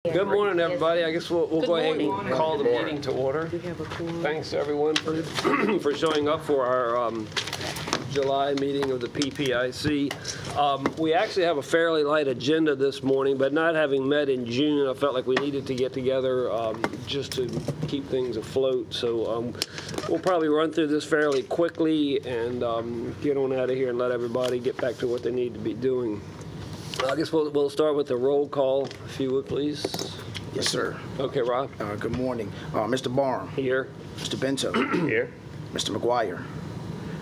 Good morning, everybody. I guess we'll go ahead and call the meeting to order. Thanks, everyone, for showing up for our July meeting of the PPIC. We actually have a fairly light agenda this morning, but not having met in June, I felt like we needed to get together just to keep things afloat. So we'll probably run through this fairly quickly and get on out of here and let everybody get back to what they need to be doing. I guess we'll start with the roll call, if you would, please. Yes, sir. Okay, Rob. Good morning. Mr. Barham. Here. Mr. Bento. Here. Mr. McGuire.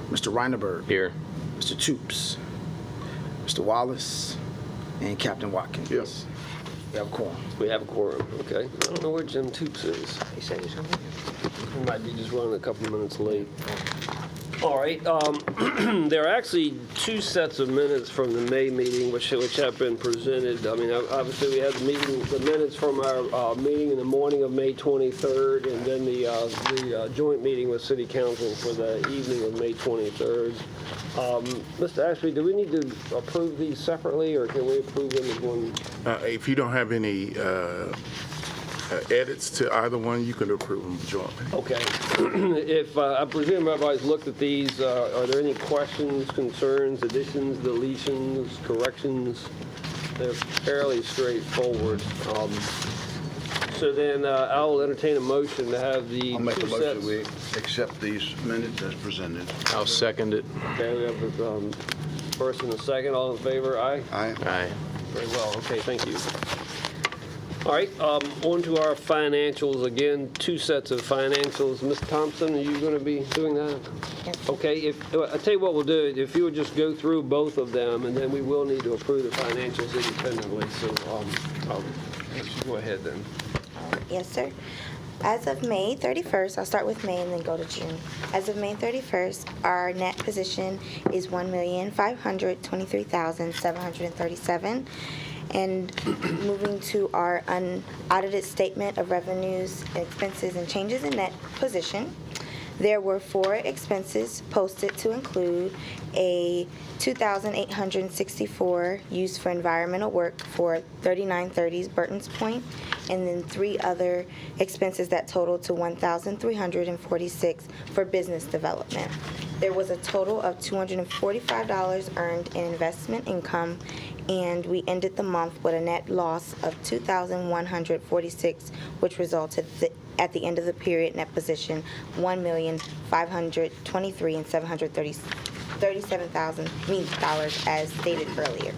Mr. Reinerberg. Here. Mr. Toops. Mr. Wallace. And Captain Watkins. Yes. We have a quorum. We have a quorum, okay. I don't know where Jim Toops is. He said he's coming. He might be just running a couple of minutes late. All right, there are actually two sets of minutes from the May meeting which have been presented. I mean, obviously we had the minutes from our meeting in the morning of May 23rd, and then the joint meeting with City Council for the evening of May 23rd. Mr. Ashby, do we need to approve these separately, or can we approve them as one? If you don't have any edits to either one, you can approve them jointly. Okay. If I presume everybody's looked at these, are there any questions, concerns, additions, deletions, corrections? They're fairly straightforward. So then I'll entertain a motion to have the I'll make a two motion sets. we accept these minutes as presented. I'll second it. Okay, we have a first and a second. All in favor? Aye? Aye. Aye. Very well. Okay, thank you. All right, on to our financials. Again, two sets of financials. Ms. Thompson, are you going to be doing that? Yes. Okay, I'll tell you what we'll do. If you would just go through both of them, and then we will need to approve the financials independently. So I'll let you go ahead then. Yes, sir. As of May 31st, I'll start with May and then go to June. As of May 31st, our net position is $1,523,737. And moving to our unaudited statement of revenues, expenses, and changes in net position, there were 4 expenses posted to include a $2,864 used for environmental work for 3930 Burton's Point, and then 3 other expenses that totaled to $1,346 for business development. There was a total of $245 earned in investment income, and we ended the month with a net loss of $2,146, which resulted at the end of the period net position $1,523,737 as stated earlier.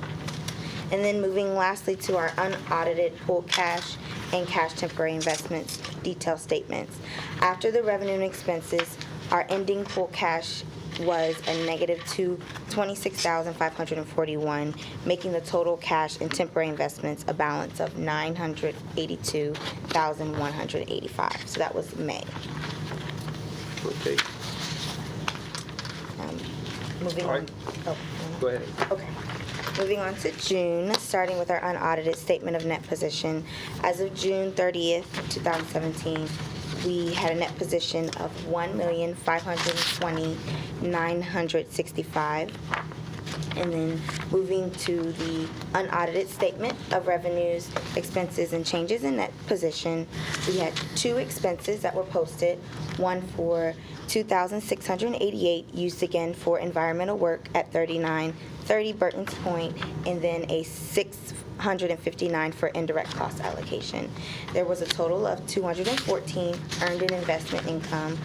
And then moving lastly to our unaudited pool cash and cash temporary investments detail statements. After the revenue and expenses, our ending pool cash was a negative $26,541, making the total cash and temporary investments a balance of $982,185. So that was May. Okay. Moving All on. right. Oh, Go ahead. okay. Moving on to June, starting with our unaudited statement of net position. As of June 30th, 2017, we had a net position of $1,520,965. And then moving to the unaudited statement of revenues, expenses, and changes in net position, we had 2 expenses that were posted, one for $2,688 used again for environmental work at 3930 Burton's Point, and then a $659 for indirect cost allocation. There was a total of $214 earned in investment income,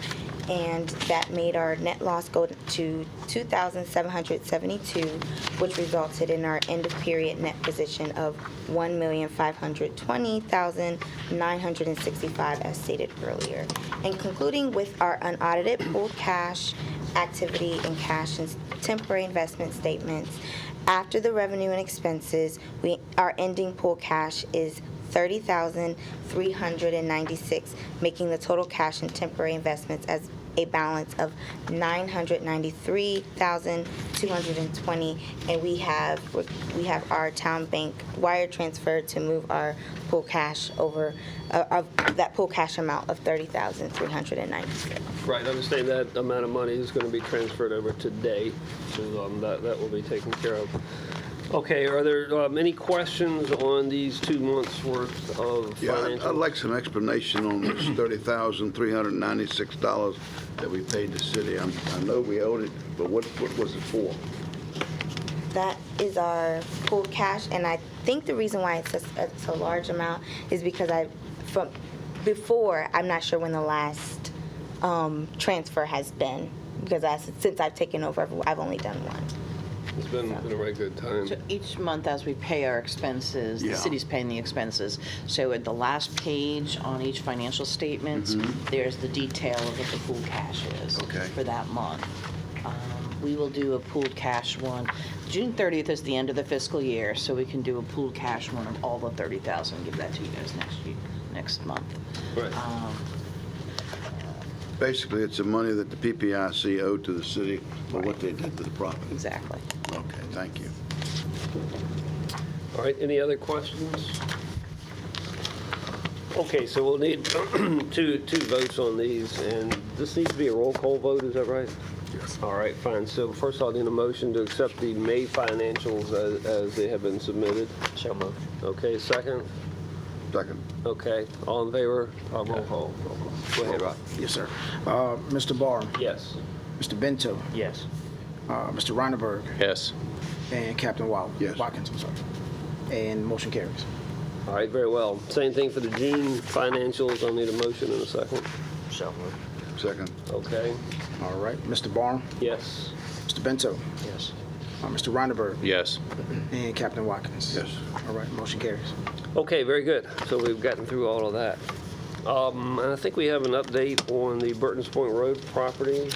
and that made our net loss go to $2,772, which resulted in our end of period net position of $1,520,965 as stated earlier. And concluding with our unaudited pooled cash activity and cash and temporary investment statements, after the revenue and expenses, our ending pool cash is $30,396, making the total cash and temporary investments as a balance of $993,220, and we have our town bank wire transfer to move our pool cash over of that pool cash amount of $30,396. Right, understand that amount of money is going to be transferred over today, so that will be taken care of. Okay, are there any questions on these 2 months' worth of Yeah, financial? I'd like some explanation on this $30,396 that we paid the city. I know we owed it, but what was it for? That is our pooled cash, and I think the reason why it's a large amount is because I'm not sure when the last transfer has been, because since I've taken over, I've only done one. It's been a very good time. So each month as we pay our expenses, the Yeah. city's paying the expenses. So at the last page on each financial statement, there's the detail of what the pooled cash is Okay. for that month. We will do a pooled cash one. June 30th is the end of the fiscal year, so we can do a pooled cash one of all the 30,000, give that to you guys next month. Right. Basically, it's the money that the PPIC owed to the city for what they did to the property. Exactly. Okay, thank you. All right, any other questions? Okay, so we'll need two votes on these, and this needs to be a roll call vote, is that right? Yes. All right, fine. So first I'll need a motion to accept the May financials as they have been submitted. So moved. Okay, second? Second. Okay, all in favor? Roll call. Go ahead, Rob. Yes, sir. Mr. Barr, Yes. Mr. Bento, Yes. Mr. Reinerberg, Yes. and Captain Yes. Watkins, I'm sorry. And motion carries. All right, very well. Same thing for the June financials. I'll need a motion in a second. So moved. Second. Okay, All right, Mr. Barr, yes. Mr. Bento, Yes. Mr. Reinerberg, Yes. and Captain Watkins. Yes. All right, motion carries. Okay, very good. So we've gotten through all of that. And I think we have an update on the Burton's Point Road property.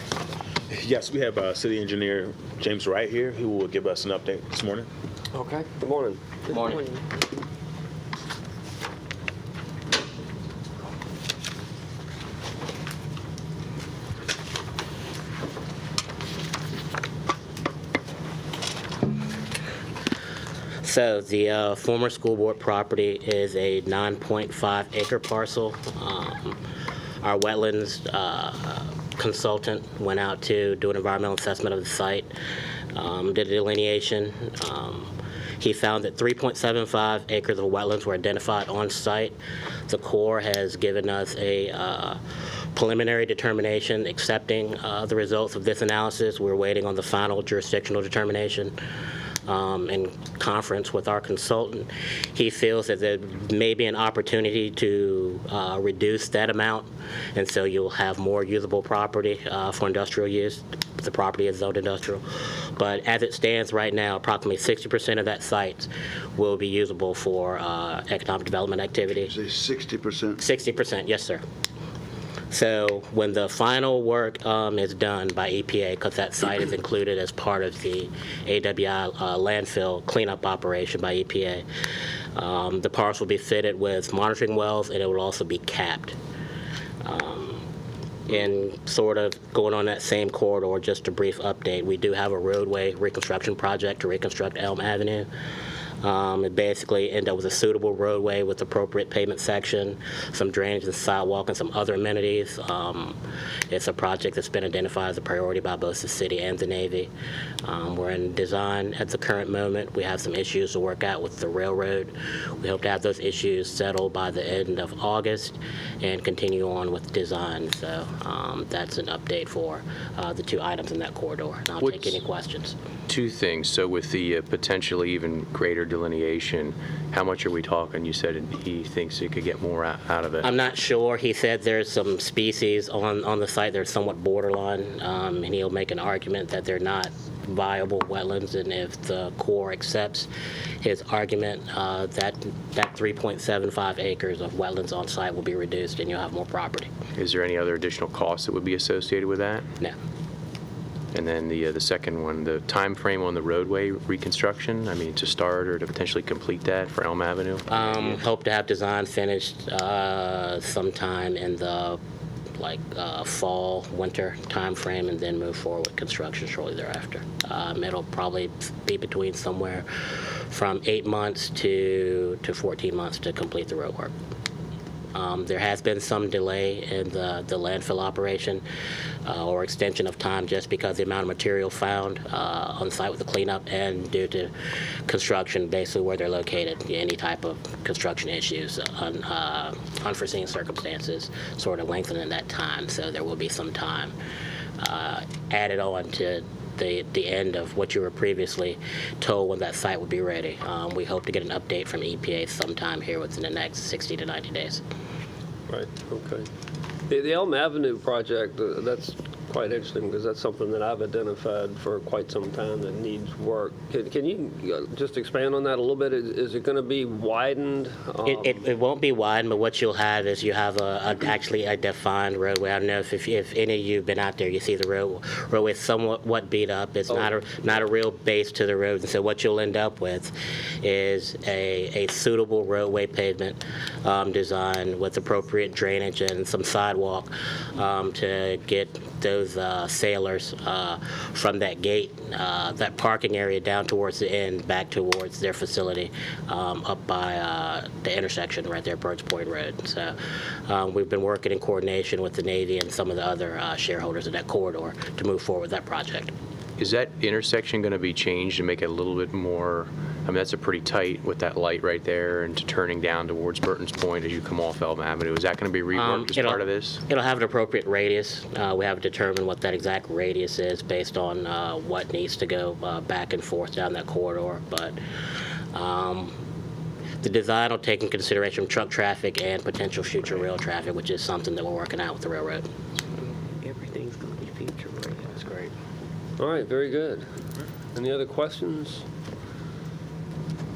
Yes, we have City Engineer James Wright here, who will give us an update this morning. Okay. Good morning. Good morning. So the former school board property is a 9.5 acre parcel. Our wetlands consultant went out to do an environmental assessment of the site, did a delineation. He found that 3.75 acres of wetlands were identified on site. The Corps has given us a preliminary determination accepting the results of this analysis. We're waiting on the final jurisdictional determination. In conference with our consultant, he feels that there may be an opportunity to reduce that amount, and so you'll have more usable property for industrial use. The property is zoned industrial. But as it stands right now, approximately 60% of that site will be usable for economic development activity. Say 60%? 60%, yes, sir. So when the final work is done by EPA, because that site is included as part of the AWI landfill cleanup operation by EPA, the parcel will be fitted with monitoring wells, and it will also be capped. And sort of going on that same corridor, just a brief update, we do have a roadway reconstruction project to reconstruct Elm Avenue. It basically ended up with a suitable roadway with appropriate pavement section, some drainage and sidewalk, and some other amenities. It's a project that's been identified as a priority by both the city and the Navy. We're in design at the current moment. We have some issues to work out with the railroad. We hope to have those issues settled by the end of August and continue on with design. So that's an update for the two items in that corridor. And I'll take any questions. Two things. So with the potentially even greater delineation, how much are we talking? You said he thinks he could get more out of it. I'm not sure. He said there's some species on the site that are somewhat borderline, and he'll make an argument that they're not viable wetlands, and if the Corps accepts his argument, that 3.75 acres of wetlands on site will be reduced and you'll have more property. Is there any other additional costs that would be associated with that? No. And then the second one, the time frame on the roadway reconstruction, I mean, to start or to potentially complete that for Elm Avenue? Hope to have design finished sometime in the fall, winter time frame, and then move forward with construction shortly thereafter. It'll probably be between somewhere from 8 months to 14 months to complete the road work. There has been some delay in the landfill operation or extension of time just because the amount of material found on site with the cleanup and due to construction basically where they're located, any type of construction issues, unforeseen circumstances sort of lengthening that time. So there will be some time added on to the end of what you were previously told when that site would be ready. We hope to get an update from EPA sometime here within the next 60 to 90 days. Right, okay. The Elm Avenue project, that's quite interesting because that's something that I've identified for quite some time that needs work. Can you just expand on that a little bit? Is it going to be widened? It won't be wide, but what you'll have is you have actually a defined roadway. I don't know if any of you have been out there, you see the roadway is somewhat beat up. It's not a real base to the road. And so what you'll end up with is a suitable roadway pavement design with appropriate drainage and some sidewalk to get those sailors from that gate, that parking area down towards the end, back towards their facility up by the intersection right there, Birds Point Road. So we've been working in coordination with the Navy and some of the other shareholders of that corridor to move forward with that project. Is that intersection going to be changed to make it a little bit more, I mean, that's a pretty tight with that light right there and to turning down towards Burton's Point as you come off Elm Avenue. Is that going to be reworked as part of this? It'll have an appropriate radius. We haven't determined what that exact radius is based on what needs to go back and forth down that corridor. But the design will take in consideration truck traffic and potential future rail traffic, which is something that we're working out with the railroad. Everything's going to be future rail. That's great. All right, very good. Any other questions?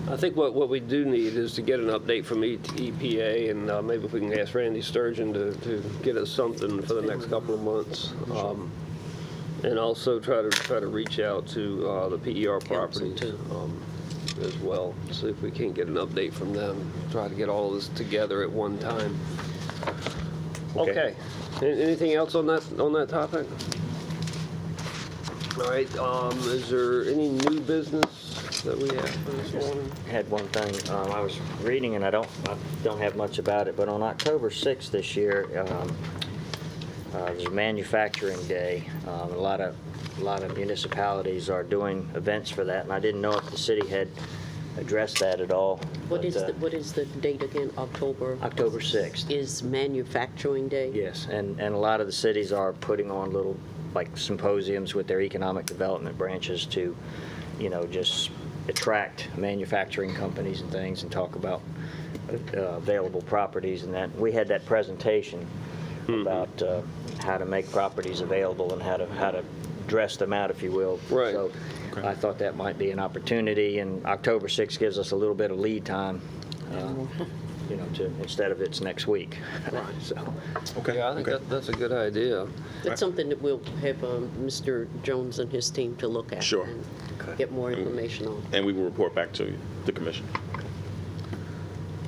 I think what we do need is to get an update from EPA, and maybe if we can ask Randy Sturgeon to get us something for the next couple of months. And also try to reach out to the PER properties as well, see if we can't get an update from them. Try to get all of this together at one time. Okay. Anything else on that topic? All right. Is there any new business that we have for this morning? I had one thing. I was reading, and I don't have much about it, but on October 6th this year, there's Manufacturing Day. A lot of municipalities are doing events for that, and I didn't know if the city had addressed that at all. What is the date again? October 6th. is Manufacturing Day? Yes, and a lot of the cities are putting on little symposiums with their economic development branches to, just attract manufacturing companies and things and talk about available properties and that. We had that presentation about how to make properties available and how to dress them out, if you will. Right. So I thought that might be an opportunity, and October 6th gives us a little bit of lead time, instead of it's next week. Right. So. Okay. Yeah, I think that's a good idea. That's something that we'll have Mr. Jones and his team to look at. Sure. And get more information on. And we will report back to the commission.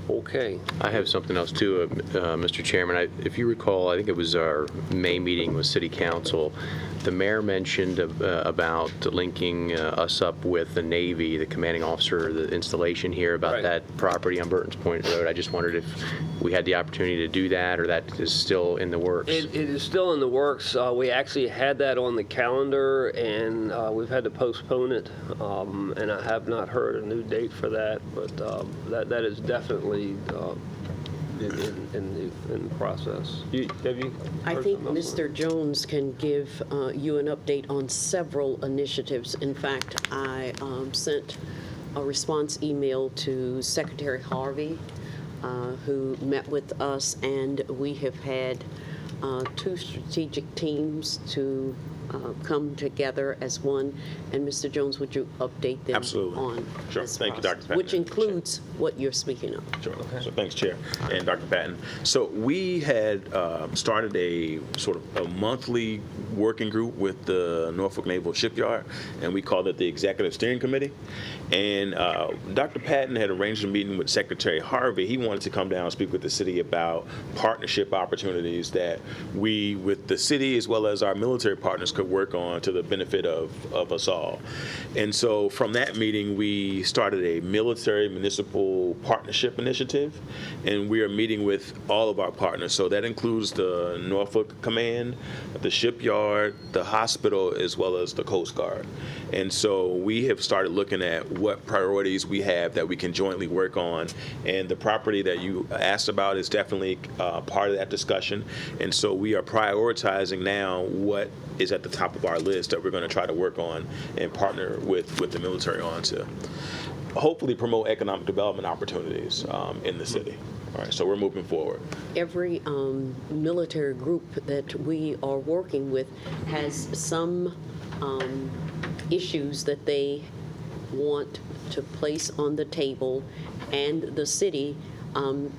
Okay. I have something else too, Mr. Chairman. If you recall, I think it was our May meeting with City Council. The mayor mentioned about linking us up with the Navy, the commanding officer, the installation here about that property on Burton's Point Road. I just wondered if we had the opportunity to do that, or that is still in the works. It is still in the works. We actually had that on the calendar, and we've had to postpone it. And I have not heard a new date for that, but that is definitely in the process. Have you? I heard think something else? Mr. Jones can give you an update on several initiatives. In fact, I sent a response email to Secretary Harvey, who met with us, and we have had 2 strategic teams to come together as one. And Mr. Jones, would you update them Absolutely. on Sure. this Thank you, process, Dr. Patton. which includes what you're speaking of? Sure. So thanks, Chair and Dr. Patton. So we had started a sort of a monthly working group with the Norfolk Naval Shipyard, and we called it the Executive Steering Committee. And Dr. Patton had arranged a meeting with Secretary Harvey. He wanted to come down and speak with the city about partnership opportunities that we, with the city as well as our military partners, could work on to the benefit of us all. And so from that meeting, we started a military municipal partnership initiative, and we are meeting with all of our partners. So that includes the Norfolk Command, the shipyard, the hospital, as well as the Coast Guard. And so we have started looking at what priorities we have that we can jointly work on. And the property that you asked about is definitely part of that discussion. And so we are prioritizing now what is at the top of our list that we're going to try to work on and partner with the military on to hopefully promote economic development opportunities in the city. All right, so we're moving forward. Every military group that we are working with has some issues that they want to place on the table, and the city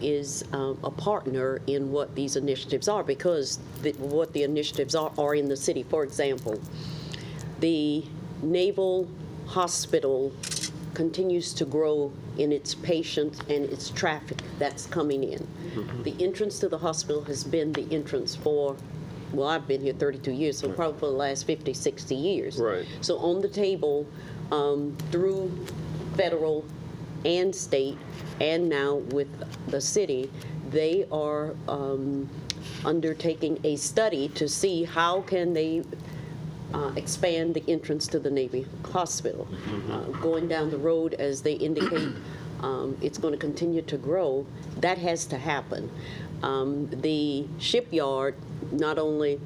is a partner in what these initiatives are, because what the initiatives are in the city. For example, the Naval Hospital continues to grow in its patients and its traffic that's coming in. The entrance to the hospital has been the entrance for, well, I've been here 32 years, so probably for the last 50, 60 years. Right. So on the table, through federal and state, and now with the city, they are undertaking a study to see how can they expand the entrance to the Navy Hospital. Going down the road, as they indicate, it's going to continue to grow. That has to happen. The shipyard, not only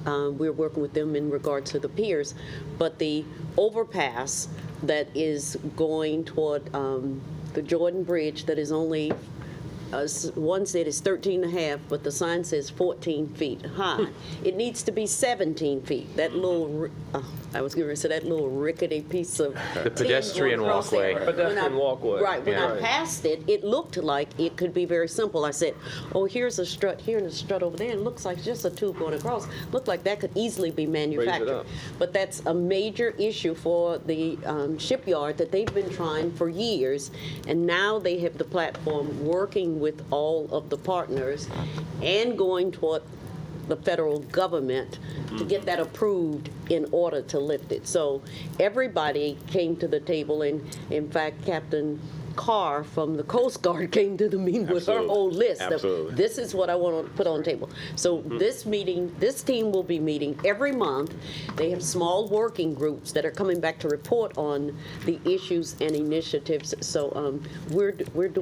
we're working with them in regard to the piers, but the overpass that is going toward the Jordan Bridge that is only, one said it's 13 and a half, but the sign says 14 feet high. It needs to be 17 feet. That little, I was going to say that little rickety piece of The pedestrian walkway. Pedestrian walkway. Right. When Yeah. I passed it, it looked like it could be very simple. I said, oh, here's a strut here and a strut over there. It looks like just a tube going across. Looked like that could easily be manufactured. up. But that's a major issue for the shipyard that they've been trying for years. And now they have the platform working with all of the partners and going toward the federal government to get that approved in order to lift it. So everybody came to the table, and in fact, Captain Carr from the Coast Guard came to the meeting with her Absolutely. whole list. of, Absolutely. this is what I want to put on the table. So this meeting, this team will be meeting every month. They have small working groups that are coming back to report on the issues and initiatives. So we've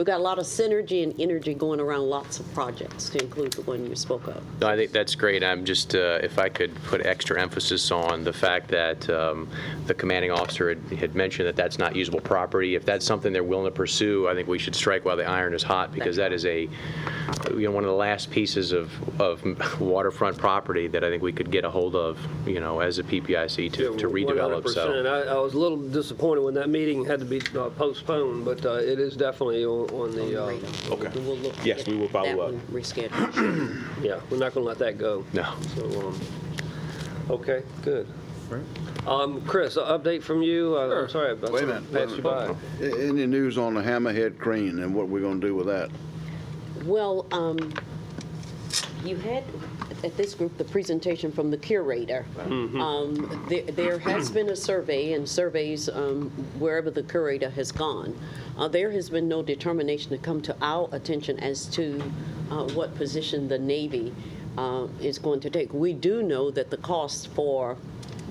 got a lot of synergy and energy going around lots of projects, to include the one you spoke of. No, I think that's great. I'm just, if I could put extra emphasis on the fact that the commanding officer had mentioned that that's not usable property. If that's something they're willing to pursue, I think we should strike while the iron is hot, because that is one of the last pieces of waterfront property that I think we could get a hold of, as a PPIC to redevelop. 100%. So. I was a little disappointed when that meeting had to be postponed, but it is definitely on the, Okay. We'll look to Yes, get we will follow that up. one rescheduled. yeah, we're not going to let that go. No. So, okay, good. Chris, an update from you. I'm sorry, I Wait a minute. passed you by. Any news on the Hammerhead crane and what we're going to do with that? Well, you had at this group the presentation from the curator. There has been a survey, and surveys wherever the curator has gone. There has been no determination to come to our attention as to what position the Navy is going to take. We do know that the cost for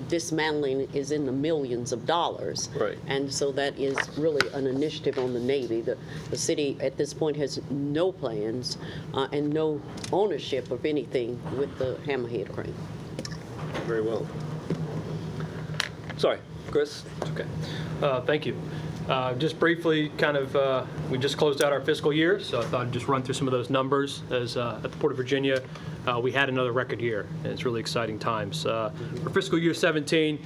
dismantling is in the millions of dollars. Right. And so that is really an initiative on the Navy. The city at this point has no plans and no ownership of anything with the Hammerhead crane. Very well. Sorry, Chris. Okay. Thank you. Just briefly, we just closed out our fiscal year, so I thought I'd just run through some of those numbers. As at the Port of Virginia, we had another record year, and it's really exciting times. For fiscal year 17,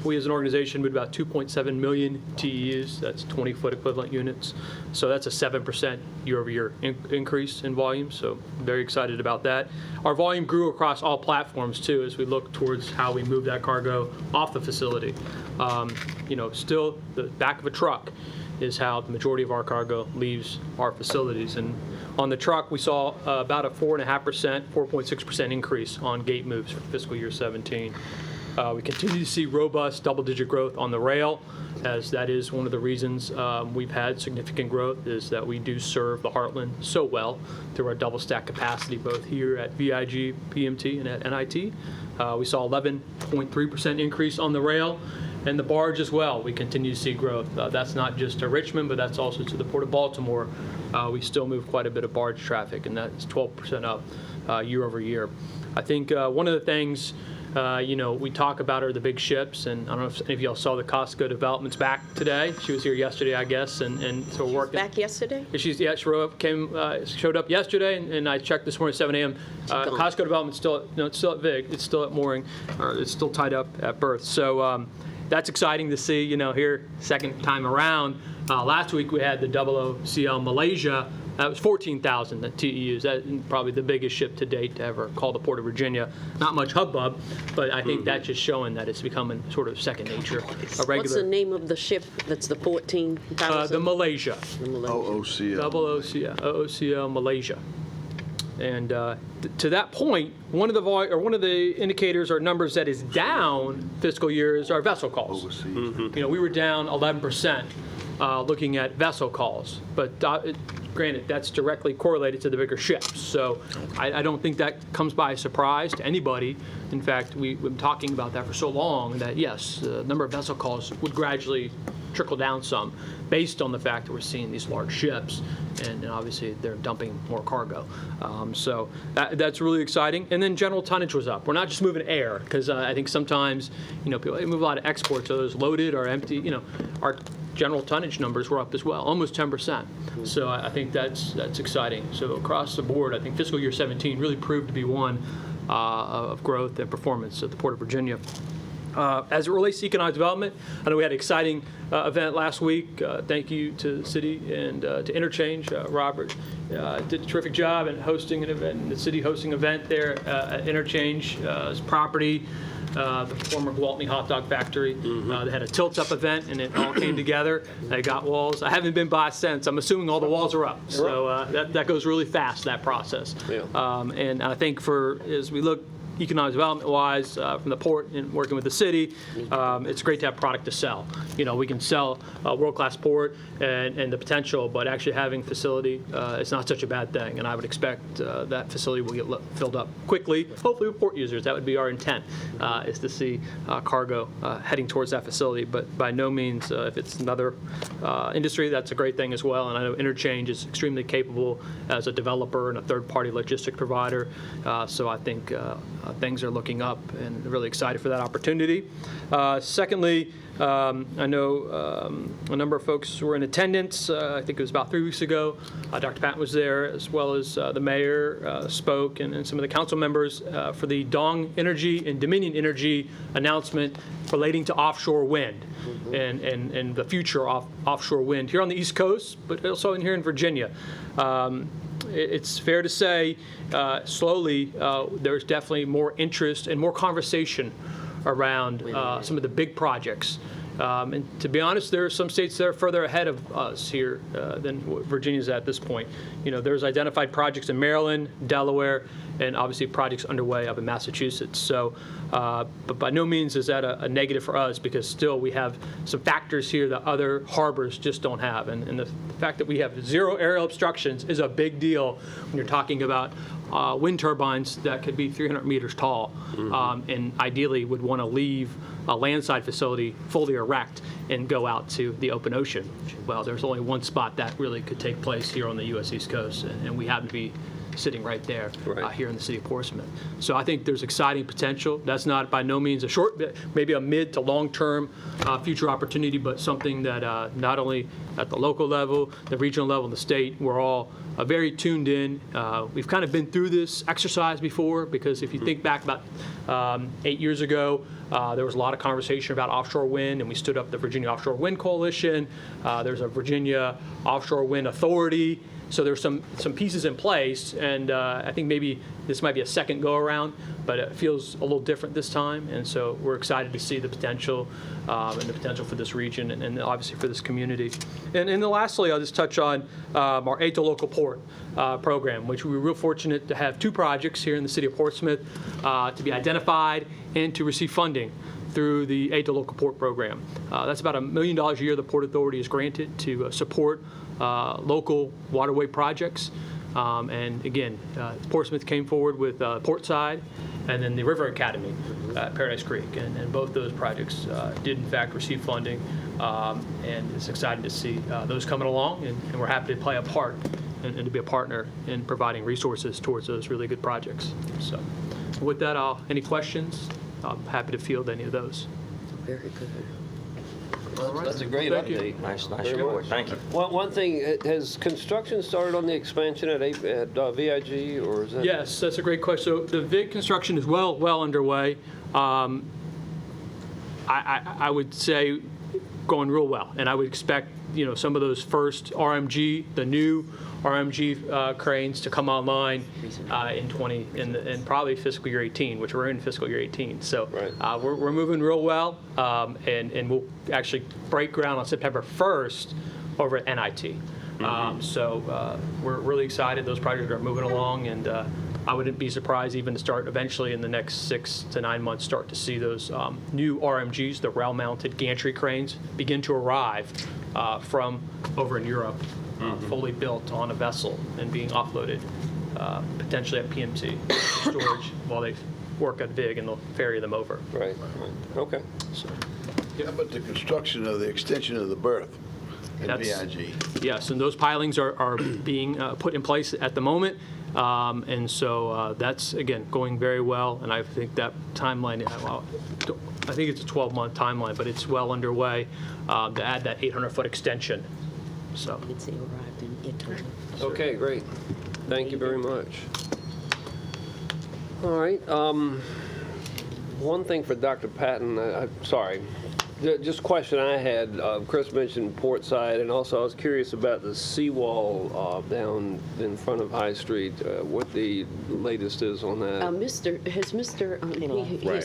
we as an organization moved about 2.7 million TEUs. That's 20-foot equivalent units. So that's a 7% year-over-year increase in volume, so very excited about that. Our volume grew across all platforms, too, as we look towards how we move that cargo off the facility. Still the back of a truck is how the majority of our cargo leaves our facilities. And on the truck, we saw about a 4.6% increase on gate moves for fiscal year 17. We continue to see robust double-digit growth on the rail, as that is one of the reasons we've had significant growth, is that we do serve the Heartland so well through our double stack capacity, both here at VIG, PMT, and at NIT. We saw 11.3% increase on the rail, and the barge as well. We continue to see growth. That's not just to Richmond, but that's also to the Port of Baltimore. We still move quite a bit of barge traffic, and that's 12% up year over year. I think one of the things we talk about are the big ships, and I don't know if any of y'all saw the Costco development's back today. She was here yesterday, I guess, and so we're working. Back yesterday? She showed up yesterday, and I checked this morning at 7 a.m. Costco development's still, it's still at VIG, it's still at mooring, or it's still tied up at berth. So that's exciting to see, here second time around. Last week we had the OOCL Malaysia. That was 14,000 TEUs. That's probably the biggest ship to date to ever call the Port of Virginia. Not much hubbub, but I think that's just showing that it's becoming sort of second nature. A regular. What's the name of the ship that's the 14,000? The Malaysia. OOCL. OOCL Malaysia. And to that point, one of the indicators or numbers that is down fiscal years are vessel calls. Overseas. We were down 11% looking at vessel calls, but granted, that's directly correlated to the bigger ships. So I don't think that comes by a surprise to anybody. In fact, we've been talking about that for so long that, yes, the number of vessel calls would gradually trickle down some based on the fact that we're seeing these large ships, and obviously they're dumping more cargo. So that's really exciting. And then general tonnage was up. We're not just moving air, because I think sometimes, people move a lot of exports, so those loaded or empty, our general tonnage numbers were up as well, almost 10%. So I think that's exciting. So across the board, I think fiscal year 17 really proved to be one of growth and performance at the Port of Virginia. As it relates to economic development, I know we had an exciting event last week. Thank you to the city and to Interchange. Robert did a terrific job in hosting an event, the city hosting an event there at Interchange's property. The former Gwaltney hot dog factory. They had a tilt-up event, and it all came together. They got walls. I haven't been by since. I'm assuming all the walls are up. So that goes really fast, that process. Yeah. And I think as we look economic development-wise from the port and working with the city, it's great to have product to sell. We can sell a world-class port and the potential, but actually having facility is not such a bad thing. And I would expect that facility will get filled up quickly, hopefully with port users. That would be our intent, is to see cargo heading towards that facility. But by no means, if it's another industry, that's a great thing as well. And I know Interchange is extremely capable as a developer and a third-party logistic provider. So I think things are looking up, and really excited for that opportunity. Secondly, I know a number of folks were in attendance. I think it was about 3 weeks ago. Dr. Patton was there, as well as the mayor spoke, and some of the council members for the Dong Energy and Dominion Energy announcement relating to offshore wind and the future of offshore wind here on the East Coast, but also here in Virginia. It's fair to say, slowly, there's definitely more interest and more conversation around some of the big projects. And to be honest, there are some states that are further ahead of us here than Virginia's at this point. There's identified projects in Maryland, Delaware, and obviously projects underway up in Massachusetts. So, but by no means is that a negative for us, because still we have some factors here that other harbors just don't have. And the fact that we have zero aerial obstructions is a big deal when you're talking about wind turbines that could be 300 meters tall, and ideally would want to leave a landside facility fully erect and go out to the open ocean. Well, there's only one spot that really could take place here on the U.S. East Coast, and we happen to be sitting right there here in the city of Portsmouth. So I think there's exciting potential. That's not by no means a short, maybe a mid to long-term future opportunity, but something that not only at the local level, the regional level, and the state, we're all very tuned in. We've kind of been through this exercise before, because if you think back about 8 years ago, there was a lot of conversation about offshore wind, and we stood up the Virginia Offshore Wind Coalition. There's a Virginia Offshore Wind Authority. So there's some pieces in place, and I think maybe this might be a second go-around, but it feels a little different this time, and so we're excited to see the potential and the potential for this region and obviously for this community. And then lastly, I'll just touch on our Aid to Local Port program, which we were real fortunate to have 2 projects here in the city of Portsmouth to be identified and to receive funding through the Aid to Local Port program. That's about $1 million a year the Port Authority is granted to support local waterway projects. And again, Portsmouth came forward with Portside and then the River Academy at Paradise Creek. And both those projects did in fact receive funding. And it's exciting to see those coming along, and we're happy to play a part and to be a partner in providing resources towards those really good projects. So with that, any questions? I'm happy to field any of those. Very good. That's a great Thank you. update. Nice Very report. much. Thank you. One thing, has construction started on the expansion at VIG, or is that? Yes, that's a great question. So the VIG construction is well underway. I would say going real well, and I would expect some of those first RMG, the new RMG cranes to come online in probably fiscal year 18, which we're in fiscal year 18. So Right. we're moving real well, and we'll actually break ground on September 1st over at NIT. So we're really excited. Those projects are moving along, and I wouldn't be surprised even to start eventually in the next 6 to 9 months, start to see those new RMGs, the rail-mounted gantry cranes, begin to arrive from over in Europe, fully built on a vessel and being offloaded potentially at PMT storage while they work at VIG, and they'll ferry them over. Right. Okay. So, How about the construction of the extension of the berth at That's- VIG? yes, and those pilings are being put in place at the moment. And so that's, again, going very well. And I think that timeline, I think it's a 12-month timeline, but it's well underway to add that 800-foot extension. So, It's arrived in Italy. Okay, great. Thank you very much. All right. One thing for Dr. Patton, sorry. Just a question I had. Chris mentioned Portside, and also I was curious about the seawall down in front of High Street. What the latest is on that? He's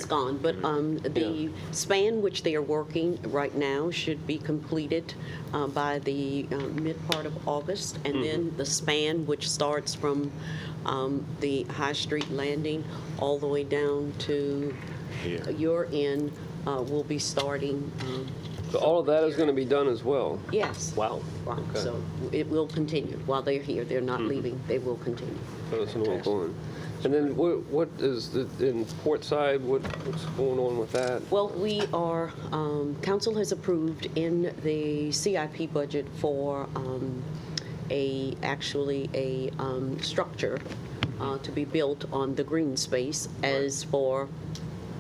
gone, but the span which they are working right now should be completed by the mid part of August, and then the span which starts from the High Street landing all the way down to your end will be starting. So all of that is going to be done as well? Yes. Wow. Right. Okay. So it will continue while they're here. They're not leaving. They will continue. So it's all going. And then what is in Portside, what's going on with that? Well, we are, council has approved in the CIP budget for actually a structure to be built on the green space as from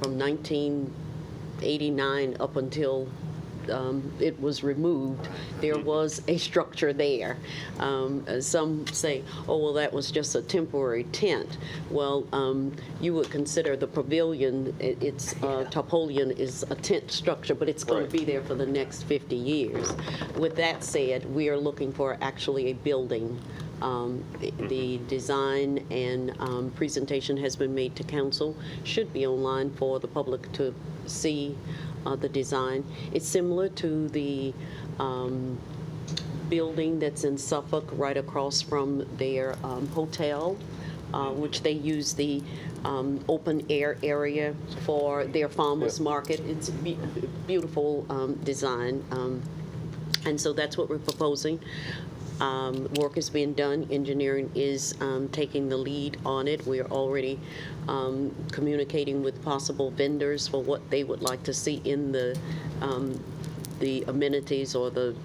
1989 up until it was removed, there was a structure there. Some say, oh, well, that was just a temporary tent. Well, you would consider the pavilion, its tarpaulin is a tent structure, but it's going to be there for the next 50 years. With that said, we are looking for actually a building. The design and presentation has been made to council, should be online for the public to see the design. It's similar to the building that's in Suffolk right across from their hotel, which they use the open air area for their farmers market. It's a beautiful design, and so that's what we're proposing. Work is being done. Engineering is taking the lead on it. We are already communicating with possible vendors for what they would like to see in the amenities or the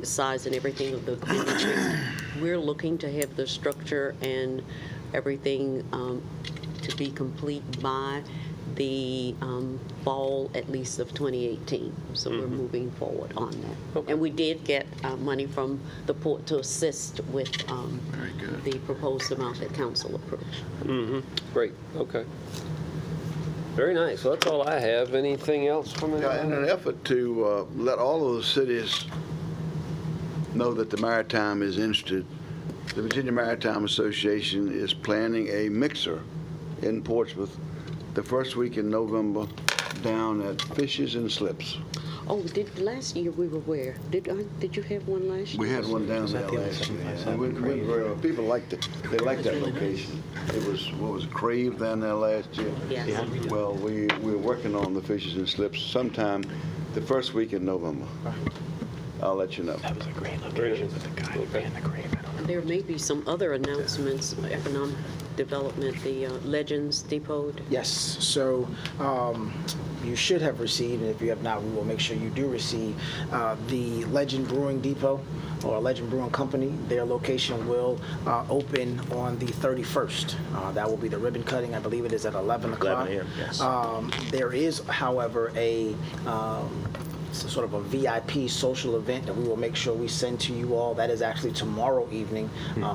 size and everything of the benches. We're looking to have the structure and everything to be complete by the fall, at least, of 2018. So we're moving forward on that. Okay. And we did get money from the port to assist with the proposed amount that council approved. Great, okay. Very nice. Well, that's all I have. Anything else from Yeah, in an effort to let all of the cities know that the Maritime is interested The Virginia Maritime Association is planning a mixer in Portsmouth the first week in November down at Fishes and Slips. Oh, last year we were where? Did you have one last year? We had one down there last year. And we went very well. People liked it. They liked that location. It was, what was it, Crave down there last year? Yes. Well, we're working on the Fishes and Slips sometime the first week in November. I'll let you know. That was a great location with the guy who ran the grave. There may be some other announcements, economic development, the Legends Depot. Yes, so you should have received, and if you have not, we will make sure you do receive, the Legend Brewing Depot, or Legend Brewing Company. Their location will open on the 31st. That will be the ribbon cutting. I believe it is at 11 o'clock. 11 a.m., yes. There is, however, a sort of a VIP social event that we will make sure we send to you all. That is actually tomorrow evening,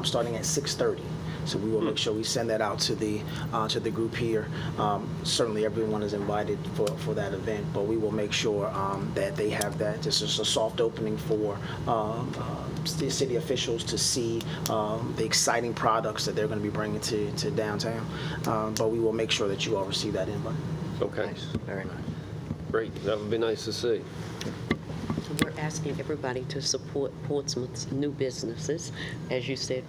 starting at 6:30. So we will make sure we send that out to the group here. Certainly everyone is invited for that event, but we will make sure that they have that. This is a soft opening for city officials to see the exciting products that they're going to be bringing to downtown. But we will make sure that you all receive that invite. Okay, Nice, very nice. great. That would be nice to see. We're asking everybody to support Portsmouth's new businesses. As you said,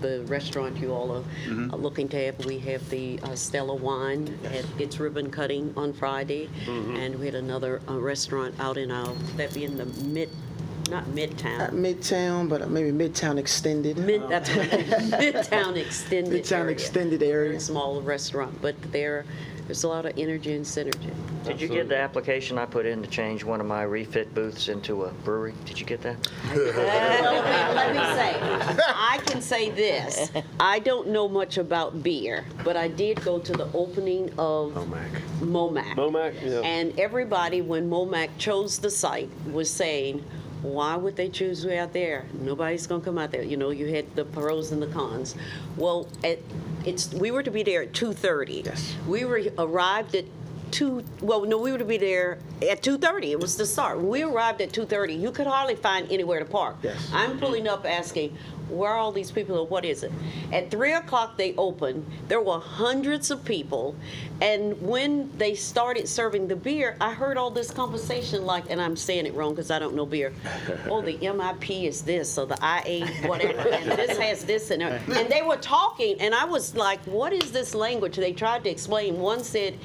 the restaurant you all are looking to have, we have the Stella Wine had its ribbon cutting on Friday, and we had another restaurant out in that be in the not Midtown. Midtown, but maybe Midtown Extended. That's right. Midtown Extended Midtown area. Extended area. Very small restaurant, but there's a lot of energy and synergy. Did you get the application I put in to change one of my refit booths into a brewery? Did you get that? Let me say, I can say this. I don't know much about beer, but I did go to the opening of MOMAC. MOMAC, yeah. And everybody, when MOMAC chose the site, was saying, why would they choose way out there? Nobody's going to come out there. You know, you had the pros and the cons. Well, we were to be there at 2:30. Yes. We arrived at we were to be there at 2:30. It was the start. When we arrived at 2:30, you could hardly find anywhere to park. Yes. I'm pulling up asking, where are all these people or what is it? At 3 o'clock they opened. There were hundreds of people. And when they started serving the beer, I heard all this conversation like, and I'm saying it wrong because I don't know beer. Oh, the MIP is this, or the IA whatever, and this has this in it. And they were talking, and I was like, what is this language? They tried to explain. One said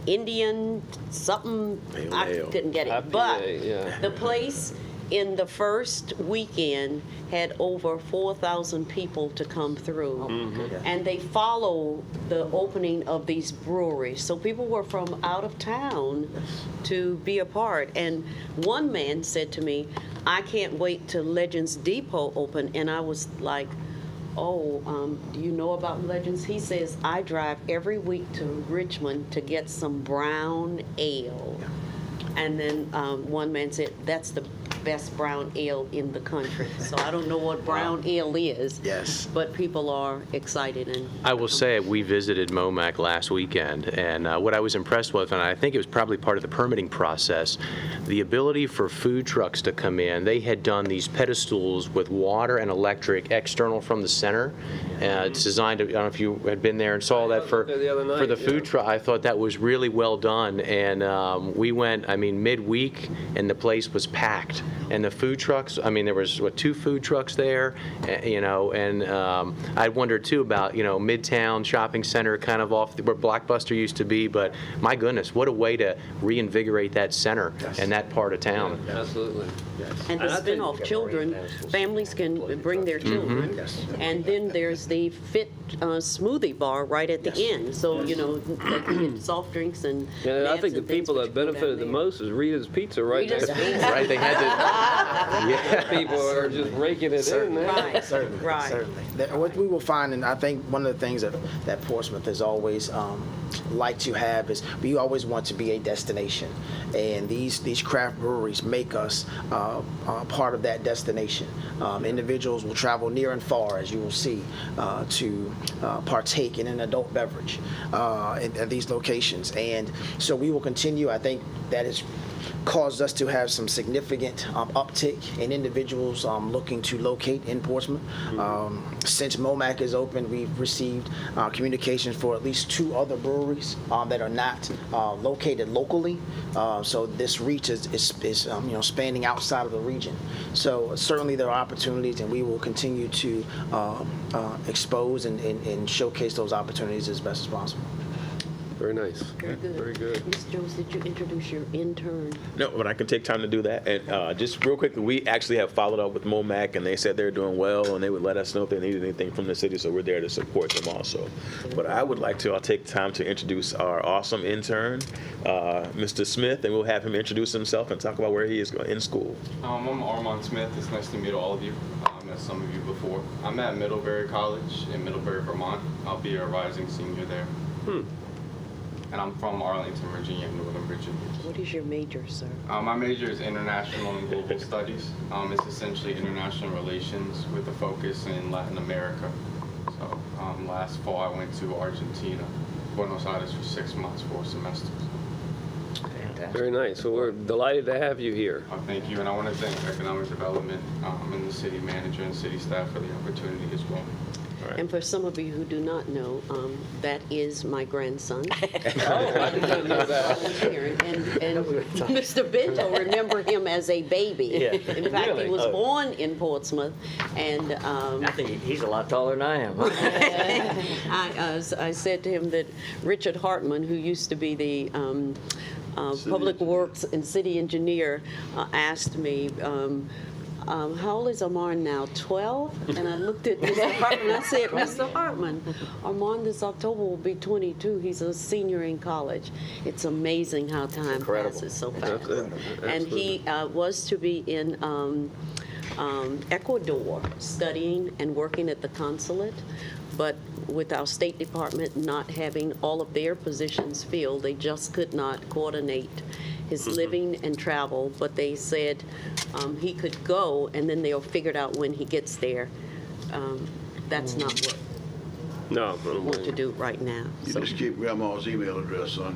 Indian something. I couldn't get it. IPA, But yeah. the place in the first weekend had over 4,000 people to come through. And they follow the opening of these breweries. So people were from out of town to be a part. And one man said to me, I can't wait till Legends Depot open. And I was like, do you know about Legends? He says, I drive every week to Richmond to get some brown ale. And then one man said, that's the best brown ale in the country. So I don't know what brown ale is. Yes. But people are excited. And I will say we visited MOMAC last weekend, and what I was impressed with, and I think it was probably part of the permitting process, the ability for food trucks to come in. They had done these pedestals with water and electric external from the center. It's designed to, I don't know if you had been there and saw that for the other night, for the food yeah. truck. I thought that was really well done, and we went, midweek, and the place was packed. And the food trucks, there was, 2 food trucks there, and I wondered too about, Midtown Shopping Center kind of off where Blockbuster used to be, but my goodness, what a way to reinvigorate that center and that part of town. Absolutely. And to spin off children, families can bring their children. And then there's the Fit smoothie bar right at the end. So, they can get soft drinks and Yeah, I think the and things, people but that you go down benefited the there. most is Rita's Pizza right Rita's there. Pizza. Right, they had to, People are just raking it in there. Right, Certainly, right. certainly. What we will find, and I think one of the things that Portsmouth has always liked to have is we always want to be a destination, and these craft breweries make us part of that destination. Individuals will travel near and far, as you will see, to partake in an adult beverage at these locations, and so we will continue. I think that is caused us to have some significant uptick in individuals looking to locate in Portsmouth. Since MOMAC is open, we've received communications for at least 2 other breweries that are not located locally. So this reach is spanning outside of the region. So certainly there are opportunities, and we will continue to expose and showcase those opportunities as best as possible. Very nice. Very good. Very good. Ms. Jones, did you introduce your intern? No, but I can take time to do that. And just real quickly, we actually have followed up with MOMAC, and they said they're doing well, and they would let us know if they needed anything from the city, so we're there to support them also. But I would like to, I'll take time to introduce our awesome intern, Mr. Smith, and we'll have him introduce himself and talk about where he is in school. I'm Armand Smith. It's nice to meet all of you. I met some of you before. I'm at Middlebury College in Middlebury, Vermont. I'll be a rising senior there. And I'm from Arlington, Virginia, Northern Virginia. What is your major, sir? My major is International and Global Studies. It's essentially international relations with a focus in Latin America. So last fall I went to Argentina, Buenos Aires for 6 months, 4 semesters. Very nice. Well, we're delighted to have you here. Thank you, and I want to thank Economic Development and the city manager and city staff for the opportunity as well. And for some of you who do not know, that is my grandson. I didn't know that. And Mr. Bento, remember him as a baby. Yeah. In fact, Really? he was born in Portsmouth, and I think he's a lot taller than I am. I said to him that Richard Hartman, who used to be the Public Works and City Engineer, asked me, how old is Armand now, 12? And I looked at Mr. Hartman and I said, Mr. Hartman, Armand this October will be 22. He's a senior in college. It's amazing how time passes so fast. And he was to be in Ecuador studying and working at the consulate, but with our State Department not having all of their positions filled, they just could not coordinate his living and travel, but they said he could go, and then they'll figure it out when he gets there. That's not what we want to do right now. You So, just keep Grandma's email address, son.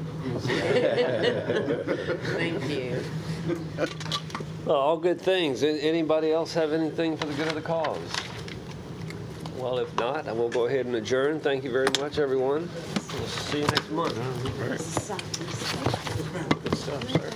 thank you. Well, all good things. Anybody else have anything for the good of the cause? Well, if not, I will go ahead and adjourn. Thank you very much, everyone. We'll see you next month. Good stuff, sir.